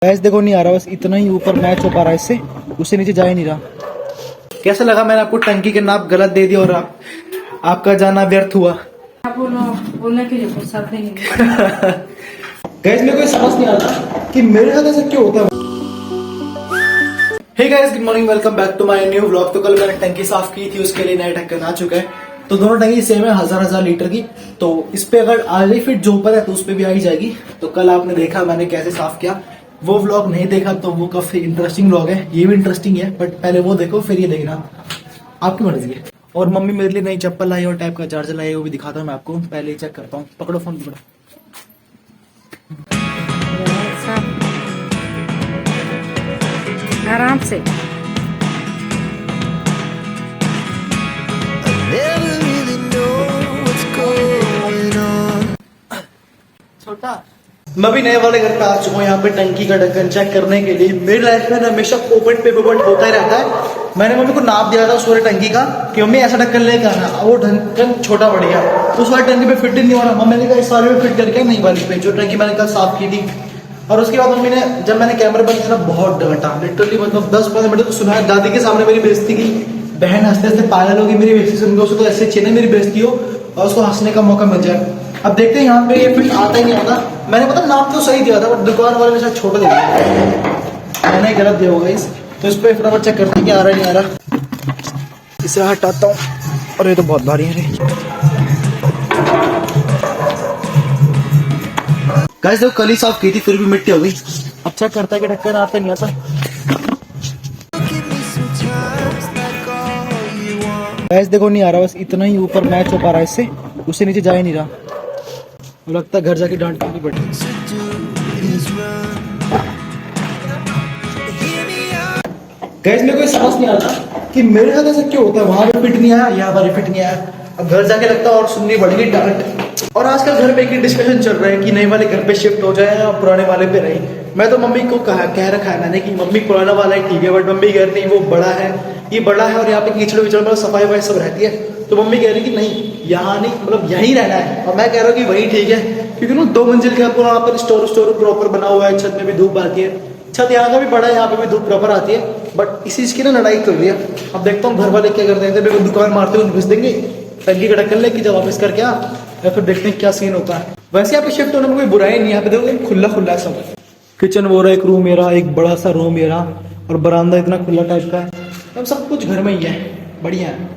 Gas देखो नहीं आ रहा, बस इतना ही ऊपर मैच हो पा रहा है, इससे उससे नीचे जा ही नहीं रहा। कैसा लगा? मैंने आपको टंकी के नाप गलत दे दिया और आपका जाना व्यर्थ हुआ। बोलने के लिए फुर्सत नहीं है। गैस मेरे को समझ नहीं आता कि मेरे साथ ऐसा क्यों होता है। Hey guys, good morning, welcome back to my new vlog. तो कल मैंने टंकी साफ की थी, उसके लिए नया ढक्कन आ चुका है। तो दोनों टंकी सेम है, 1000 लीटर की। तो इस पे अगर आगे फिट जो ऊपर है तो उस पे भी आ ही जाएगी। तो कल आपने देखा मैंने कैसे साफ किया, वो व्लॉग नहीं देखा तो वो काफी इंटरेस्टिंग व्लॉग है। ये भी इंटरेस्टिंग है, बट पहले वो देखो फिर ये देखना, आपकी मर्जी है। और मम्मी मेरे लिए नई चप्पल लाई और टाइप का चार्जर लाई, वो भी दिखाता हूँ मैं आपको। पहले ही चेक करता हूँ, पकड़ो फोन पकड़ो। आराम से। छोटा मैं भी नए वाले घर पे आ चुका हूँ, यहाँ पे टंकी का ढक्कन चेक करने के लिए। मेरी लाइफ में हमेशा ओपन पे पेपर होता ही रहता है। मैंने मम्मी को नाप दिया था उस वाले टंकी का कि मम्मी ऐसा ढक्कन लेकर आना, वो ढक्कन छोटा पड़ गया। तो उस वाले टंकी पे फिट नहीं हो रहा। मम्मी ने कहा इस वाले पे फिट करके नई वाली पे, जो टंकी मैंने कल साफ की थी। और उसके बाद मम्मी ने, जब मैंने कैमरा बंद किया, बहुत डांटा। लिटरली मतलब 10-15 मिनट तो सुना है। दादी के सामने मेरी बेइज्जती की, बहन हंसते हंसते पागल होगी मेरी बेइज्जती सुनकर। उसको तो ऐसे चाहिए मेरी बेइज्जती हो और उसको हंसने का मौका मिल जाए। अब देखते हैं यहाँ पे ये फिट आता ही नहीं आता। मैंने पता नाप तो सही दिया था, बट दुकान वाले ने शायद छोटा दे दिया, मैंने गलत दिया होगा इस। तो इस पे फटाफट चेक करते हैं कि आ रहा है नहीं आ रहा। इसे हटाता हूँ, और ये तो बहुत भारी है। गाइस देखो, कल ही साफ की थी फिर भी मिट्टी हो गई। अब चेक करता है कि ढक्कन आता नहीं आता। गाइस देखो नहीं आ रहा, बस इतना ही ऊपर मैच हो पा रहा है, इससे उससे नीचे जा ही नहीं रहा। लगता है घर जाके डांट करनी पड़ेगी। गाइस मेरे को समझ नहीं आता कि मेरे साथ ऐसा क्यों होता है। वहां पे फिट नहीं आया, यहाँ पर फिट नहीं आया। अब घर जाके लगता है और सुननी पड़ेगी डांट। और आजकल घर पे एक डिस्कशन चल रहा है कि नए वाले घर पे शिफ्ट हो जाए या पुराने वाले पे रहे। मैं तो मम्मी को कह रखा है मैंने कि मम्मी पुराना वाला ही ठीक है, बट मम्मी कह रही नहीं, वो बड़ा है, ये बड़ा है और यहाँ पे कीचड़ विचड़ मतलब सफाई वफाई सब रहती है। तो मम्मी कह रही कि नहीं, यहाँ नहीं, मतलब यहीं रहना है। और मैं कह रहा हूँ कि वही ठीक है, क्योंकि ना 2 मंजिल का पूरा वहाँ पर स्टोर प्रॉपर बना हुआ है। छत में भी धूप आती है, छत यहाँ का भी बड़ा है, यहाँ पे भी धूप प्रॉपर आती है। बट इसी चीज की ना लड़ाई चल रही है। अब देखता हूँ घर वाले क्या करते हैं। मेरे को दुकान मारते हुए घुस देंगे, टंकी का ढक्कन लेके जब वापस करके आ, या फिर देखते हैं क्या सीन होता है। वैसे यहाँ पे शिफ्ट होने में कोई बुराई नहीं है। यहाँ पे देखो खुला खुला सब किचन वो रहा, एक रूम मेरा, एक बड़ा सा रूम मेरा, और बरामदा इतना खुला टाइप का है। अब सब कुछ घर में ही है, बढ़िया है।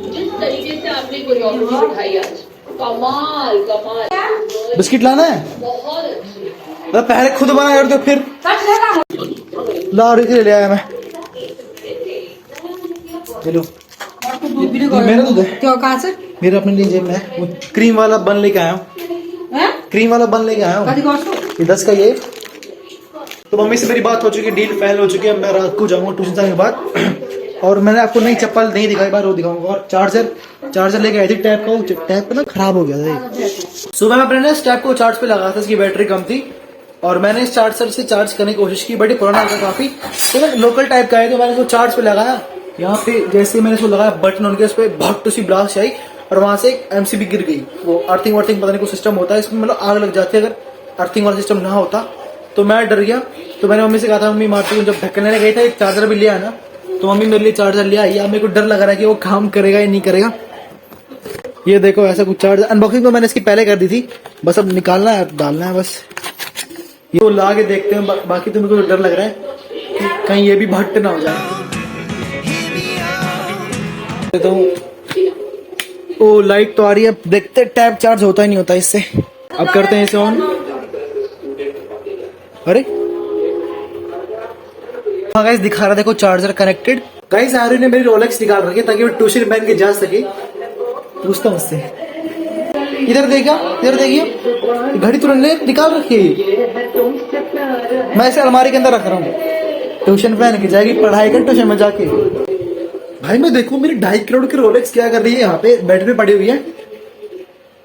जिस तरीके से आपने कोरियोग्राफी दिखाई आज, कमाल कमाल। बिस्किट लाना है? बहुत अच्छी। तो पहले खुद बनाया और तो फिर ला ले ले आया मैं। चलो मेरा दूध है। क्यों? कहाँ से? मेरा अपने लिए जेब में है। वो क्रीम वाला बन लेके आया हूँ, क्रीम वाला बन लेके आया हूँ। ये 10 का ये। तो मम्मी से मेरी बात हो चुकी है, डील फाइनल हो चुकी है। मैं रात को जाऊंगा ट्यूशन जाने के बाद। और मैंने आपको नई चप्पल नहीं दिखाई, बार वो दिखाऊंगा। और चार्जर लेके आई थी टैप का, वो टैप ना खराब हो गया था। सुबह में अपने इस टैप को चार्ज पे लगाया था, इसकी बैटरी कम थी, और मैंने इस चार्जर से चार्ज करने की कोशिश की, बट ये पुराना था काफी। तो ना लोकल टाइप का है, तो मैंने इसको चार्ज पे लगाया। यहाँ पे जैसे मैंने इसको लगाया बटन उनके, उस पर भट्ट सी ब्लास्ट आई और वहां से एक एमसीबी गिर गई। वो अर्थिंग वर्थिंग पता नहीं कोई सिस्टम होता है इसमें, मतलब आग लग जाती है अगर अर्थिंग वाला सिस्टम ना होता। तो मैं डर गया। तो मैंने मम्मी से कहा था, मम्मी मार्केट में जब ढक्कन लेने गई था एक चार्जर भी लिया है ना, तो मम्मी मेरे लिए चार्जर ले आई। अब मेरे को डर लग रहा है कि वो काम करेगा या नहीं करेगा। ये देखो ऐसा कुछ चार्जर, अनबॉक्सिंग तो मैंने इसकी पहले कर दी थी, बस अब निकालना है, डालना है बस। ये तो ला के देखते हैं। बाकी तो मेरे को डर लग रहा है कि कहीं ये भी भट्ट ना हो जाए। तो ओ लाइट तो आ रही है, देखते टैप चार्ज होता ही नहीं होता इससे। अब करते हैं इसे ऑन। अरे हाँ गाइस, दिखा रहा देखो चार्जर कनेक्टेड। गाइस आर्यन ने मेरी रोलेक्स निकाल रखी है ताकि वो ट्यूशन पहन के जा सके। पूछता हूँ उससे, इधर देखिए घड़ी तुरंत निकाल रखी है। मैं इसे अलमारी के अंदर रख रहा हूँ, ट्यूशन पहन के जाएगी, पढ़ाई कर ट्यूशन में जाके। भाई मैं देखो मेरी 2.5 करोड़ की रोलेक्स क्या कर रही है, यहाँ पे बेड पे पड़ी हुई है।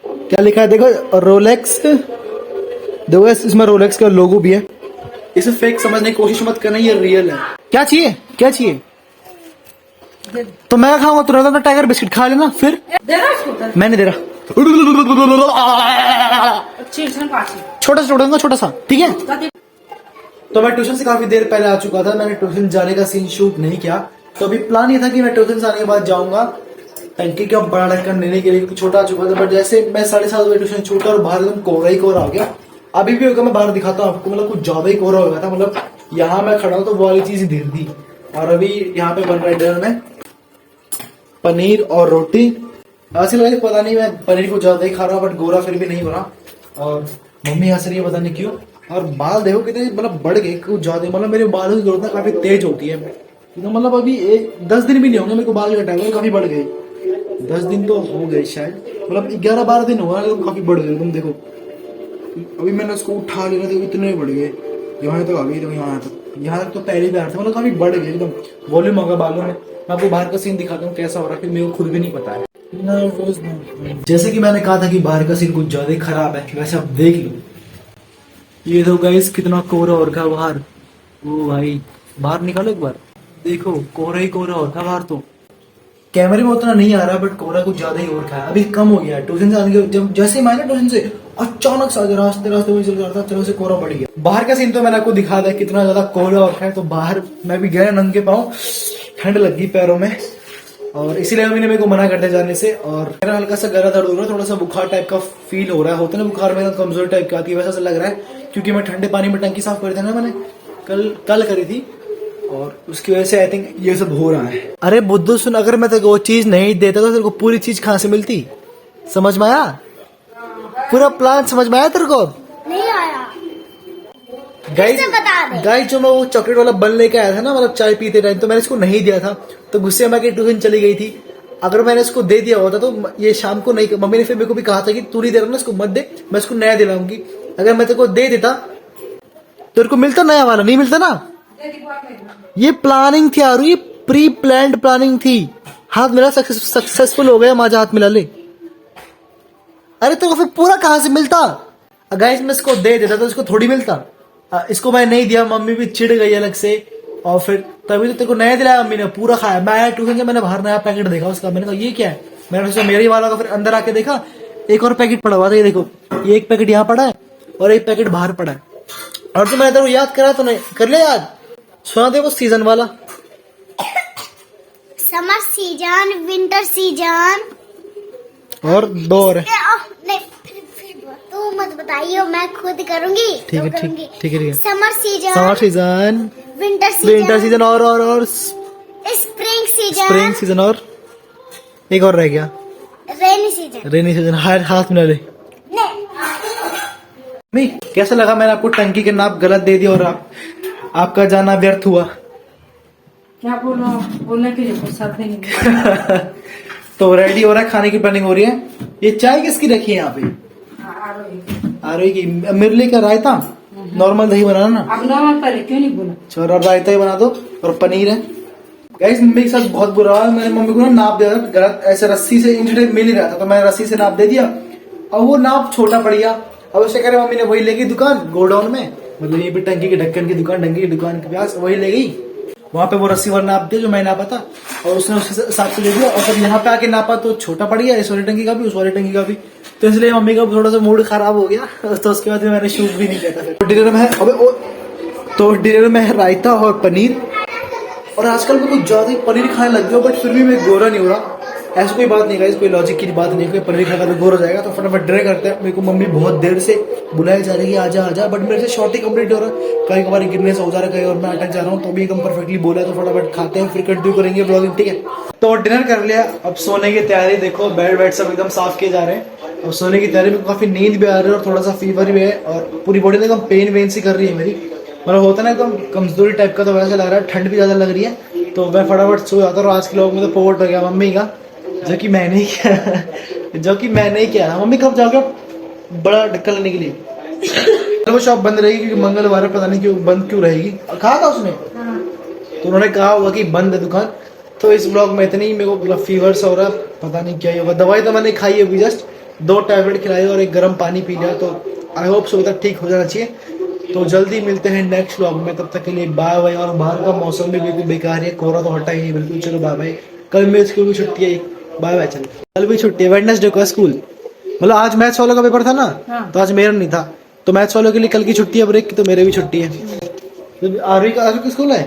क्या लिखा है देखो, रोलेक्स। देखो इसमें रोलेक्स का लोगो भी है। इसे फेक समझने की कोशिश मत करना, ये रियल है। क्या चाहिए, क्या चाहिए? तो मैं खाऊंगा, तुरंत अपना टाइगर बिस्किट खा लेना फिर। दे रहा उसको? मैं नहीं दे रहा। छोटा सा छोटा सा, ठीक है। तो मैं ट्यूशन से काफी देर पहले आ चुका था, मैंने ट्यूशन जाने का सीन शूट नहीं किया। तो अभी प्लान ये था कि मैं ट्यूशन से आने के बाद जाऊंगा टंकी का बड़ा ढक्कन लेने के लिए, क्योंकि छोटा आ चुका था। बट जैसे मैं 7:30 बजे ट्यूशन छूटा और बाहर एकदम कोहरा ही कोहरा हो गया। अभी भी होगा, मैं बाहर दिखाता हूँ आपको, मतलब कुछ ज्यादा ही कोहरा हो गया था। मतलब यहाँ मैं खड़ा हूँ तो वो वाली चीज दिख दी। और अभी यहाँ पे बन रहा है डिनर में पनीर और रोटी। ऐसे लगे पता नहीं, मैं पनीर को ज्यादा ही खा रहा हूँ बट गोरा फिर भी नहीं बना। और मम्मी हंस रही है पता नहीं क्यों। और बाल देखो कितने मतलब बढ़ गए कुछ ज्यादा, मतलब मेरे बालों की ग्रोथ काफी तेज होती है। तो मतलब अभी 10 दिन भी नहीं होंगे मेरे को बाल कटाए हुए, काफी बढ़ गए। 10 दिन तो हो गए शायद, मतलब 11-12 दिन हुआ तो काफी बढ़ गए। तुम देखो अभी मैंने उसको उठा लिया तो इतने बढ़ गए, यहाँ तक आ गई, तो यहाँ तक तो पहले भी आ रहे थे, मतलब काफी बढ़ गए एकदम। वॉल्यूम होगा बालों में। मैं आपको बाहर का सीन दिखाता हूँ कैसा हो रहा है, फिर मेरे को खुद भी नहीं पता है। जैसे कि मैंने कहा था कि बाहर का सीन कुछ ज्यादा ही खराब है, वैसे आप देख लो। ये तो गाइस कितना कोहरा हो रखा बाहर। ओ भाई बाहर निकालो एक बार, देखो कोहरा ही कोहरा हो रखा बाहर। तो कैमरे में उतना नहीं आ रहा बट कोहरा कुछ ज्यादा ही हो रखा है। अभी कम हो गया है ट्यूशन से आने के, जब जैसे ही मैं ट्यूशन से अचानक से रास्ते में चल रहा था, तरह से कोहरा बढ़ गया। बाहर का सीन तो मैंने आपको दिखा दिया कितना ज्यादा कोहरा हो रखा है। तो बाहर मैं भी गया नंगे पाँव, ठंड लग गई पैरों में, और इसीलिए मम्मी ने मेरे को मना करते जाने से। और मेरा हल्का सा गला दर्द हो रहा है, थोड़ा सा बुखार टाइप का फील हो रहा है। होता है ना बुखार में कमजोरी टाइप की आती है, वैसा लग रहा है। क्योंकि मैं ठंडे पानी में टंकी साफ करी थी ना, मैंने कल करी थी, और उसकी वजह से आई थिंक ये सब हो रहा है। अरे बुद्धू सुन, अगर मैं तेरे को वो चीज नहीं देता तो तेरे को पूरी चीज कहाँ से मिलती? समझ में आया? पूरा प्लान समझ में आया तेरे को? नहीं आया। गाइस जो मैं वो चॉकलेट वाला बन लेके आया था ना, मतलब चाय पीते टाइम, तो मैंने इसको नहीं दिया था। तो गुस्से में ट्यूशन चली गई थी। अगर मैंने इसको दे दिया होता तो ये शाम को नहीं, मम्मी ने फिर मेरे को भी कहा था कि तू नहीं दे रहा ना इसको मत दे, मैं इसको नया दिलाऊंगी। अगर मैं तेरे को दे देता तो तेरे को मिलता नया वाला, नहीं मिलता ना। ये प्लानिंग थी यार, ये प्री प्लान्ड प्लानिंग थी। हाथ मेरा सक्सेसफुल हो गया, माझा हाथ मिला ले। अरे तो फिर पूरा कहां से मिलता? गाइस मैं इसको दे देता तो इसको थोड़ी मिलता। इसको मैं नहीं दिया, मम्मी भी चिढ़ गई अलग से, और फिर तभी तो तेरे को नया दिलाया मम्मी ने, पूरा खाया। मैं आया ट्यूशन से, मैंने बाहर नया पैकेट देखा उसका, मैंने कहा ये क्या है। मैंने सोचा मेरे ही वाला का, फिर अंदर आके देखा एक और पैकेट पड़ा हुआ था। ये देखो, ये एक पैकेट यहाँ पड़ा है और एक पैकेट बाहर पड़ा है। और तो मैंने तेरे को याद करा तो नहीं कर ले याद, सुना दे वो सीजन वाला। समर सीजन, विंटर सीजन और 2 और है। नहीं तू मत बताइए, मैं खुद करूंगी। ठीक है ठीक है। समर सीजन, विंटर सीजन और स्प्रिंग सीजन और एक और रह गया रेनी सीजन। हाथ मिला ले। नहीं कैसा लगा? मैंने आपको टंकी के नाप गलत दे दिया और आपका जाना व्यर्थ हुआ। क्या बोलने के लिए फुर्सत ही नहीं। तो रेडी हो रहा है, खाने की प्लानिंग हो रही है। ये चाय किसकी रखी है यहाँ पे? आरोही की। मेरे लिए क्या रायता? नॉर्मल दही बनाना ना। अब नॉर्मल पहले क्यों नहीं बोला? छोरा रायता ही बना दो, और पनीर है। गाइस मम्मी के साथ बहुत बुरा हुआ। मैंने मम्मी को ना नाप दिया गलत, ऐसे रस्सी से इंच मिल ही रहा था, तो मैंने रस्सी से नाप दे दिया और वो नाप छोटा पड़ गया। अब उससे कह रहे मम्मी ने वही ले गई दुकान गोडाउन में, मतलब ये भी टंकी के ढक्कन की दुकान, टंकी की दुकान के पास वही ले गई। वहां पे वो रस्सी वाला नाप दिया जो मैं नापा था, और उसने उस हिसाब से ले दिया। और जब यहाँ पे आके नापा तो छोटा पड़ गया, इस वाली टंकी का भी उस वाली टंकी का भी। तो इसलिए मम्मी का थोड़ा सा मूड खराब हो गया। तो उसके बाद मैंने शूट भी नहीं किया था। तो डिनर में है डिनर में है रायता और पनीर। और आजकल मैं कुछ ज्यादा ही पनीर खाने लग गया, बट फिर भी मैं गोरा नहीं हो रहा। ऐसी कोई बात नहीं है, कोई लॉजिक की बात नहीं है। कोई पनीर खाकर तो गोरा हो जाएगा। तो फटाफट डिनर करते हैं। मेरे को मम्मी बहुत देर से बुलाए जा रही है आजा आजा, बट मेरे से शॉर्ट ही कंप्लीट हो रहा है। कहीं कभार गिरने से हो जा रहा है, कहीं और मैं अटक जा रहा हूँ। तो भी एकदम परफेक्टली बोला, तो फटाफट खाते हैं, फिर कंटिन्यू करेंगे ब्लॉगिंग। ठीक है, तो डिनर कर लिया, अब सोने की तैयारी। देखो बेड सब एकदम साफ किए जा रहे हैं। अब सोने की तैयारी में काफी नींद भी आ रही है और थोड़ा सा फीवर भी है, और पूरी बॉडी एकदम पेन वेन सी कर रही है मेरी। मतलब होता है ना एकदम कमजोरी टाइप का, तो वैसा लग रहा है। ठंड भी ज्यादा लग रही है, तो मैं फटाफट सो जाता हूँ। आज के लोग में तो पोर्ट हो गया मम्मी का, जो कि मैंने ही किया। मम्मी कब जाओगे बड़ा ढक्कन लेने के लिए? तो वो शॉप बंद रहेगी क्योंकि मंगलवार पता नहीं क्यों बंद क्यों रहेगी। कहा था उसने, तो उन्होंने कहा होगा कि बंद है दुकान। तो इस ब्लॉग में इतनी मेरे को मतलब फीवर सा हो रहा है, पता नहीं क्या ही होगा। दवाई तो मैंने खाई अभी जस्ट, 2 टैबलेट खिलाई और एक गर्म पानी पी लिया। तो आई होप सो तक ठीक हो जाना चाहिए। तो जल्दी मिलते हैं नेक्स्ट व्लॉग में, तब तक के लिए बाय बाय। और बाहर का मौसम भी बिल्कुल बेकार है, कोहरा तो हटा ही नहीं बिल्कुल। चलो बाय बाय। कल मेरे स्कूल की छुट्टी है, बाय बाय। चलो कल भी छुट्टी है, वेडनेसडे को स्कूल। मतलब आज मैथ्स वालों का पेपर था ना, तो आज मेरा नहीं था। तो मैथ्स वालों के लिए कल की छुट्टी है ब्रेक की, तो मेरे भी छुट्टी है। आरवी का स्कूल है।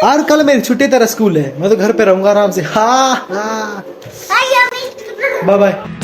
और कल मेरी छुट्टी, तेरा स्कूल है, मैं तो घर पे रहूंगा आराम से। हाँ हाँ, बाय बाय।